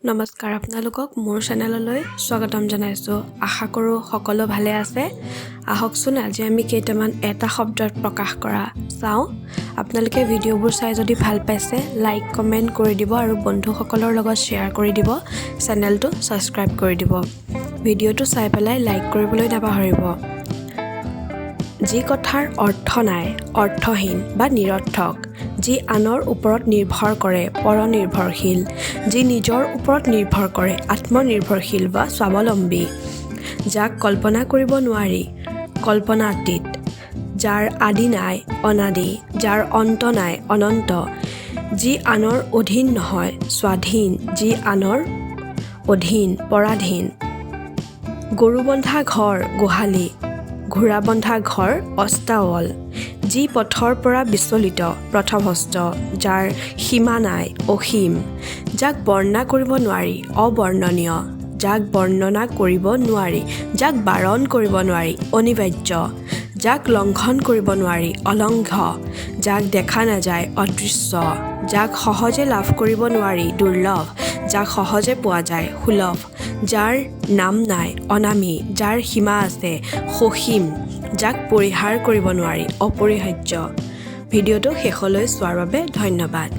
নমস্কাৰ আপোনালোকক মোৰ চেনেললৈ স্বাগতম জনাইছোঁ। আশা কৰোঁ সকলো ভালে আছে। আহকচোন আজি আমি কেইটামান এটা শব্দত প্ৰকাশ কৰা চাওঁ। আপোনালোকে ভিডিঅ'বোৰ চাই যদি ভাল পাইছে লাইক কমেণ্ট কৰি দিব আৰু বন্ধুসকলৰ লগত শ্বেয়াৰ কৰি দিব, চেনেলটো ছাবস্ক্ৰাইব কৰি দিব। ভিডিঅ'টো চাই পেলাই লাইক কৰিবলৈ নাপাহৰিব। যি কথাৰ অৰ্থ নাই, অৰ্থহীন বা নিৰৰ্থক, যি আনৰ ওপৰত নিৰ্ভৰ কৰে, পৰনিৰ্ভৰশীল, যি নিজৰ ওপৰত নিৰ্ভৰ কৰে, আত্মনিৰ্ভৰশীল বা স্বাৱলম্বী, যাক কল্পনা কৰিব নোৱাৰি, কল্পনাতীত, যাৰ আদি নাই, অনাদি, যাৰ অন্ত নাই, অনন্ত, যি আনৰ অধীন নহয়, স্বাধীন, যি আনৰ অধীন, পৰাধীন, গৰু বন্ধা ঘৰ, গোহালি, ঘোঁৰা বন্ধা ঘৰ, অস্তাৱল, যি পথৰ পৰা বিচলিত, পথভ্ৰষ্ট, যাৰ সীমা নাই, অসীম, যাক বৰ্ণনা কৰিব নোৱাৰি, অবৰ্ণনীয়, যাক বৰ্ণনা কৰিব নোৱাৰি, যাক বাৰণ কৰিব নোৱাৰি, অনিবাৰ্য, যাক লংঘন কৰিব নোৱাৰি, অলংঘ, যাক দেখা নাযায়, অদৃশ্য, যাক সহজে লাভ কৰিব নোৱাৰি, দুৰ্লভ, যাক সহজে পোৱা যায়, সুলভ, যাৰ নাম নাই, অনামী, যাৰ সীমা আছে, সসীম, যাক পৰিহাৰ কৰিব নোৱাৰি, অপৰিহাৰ্য। ভিডিঅ'টো শেষলৈ চোৱাৰ বাবে ধন্যবাদ।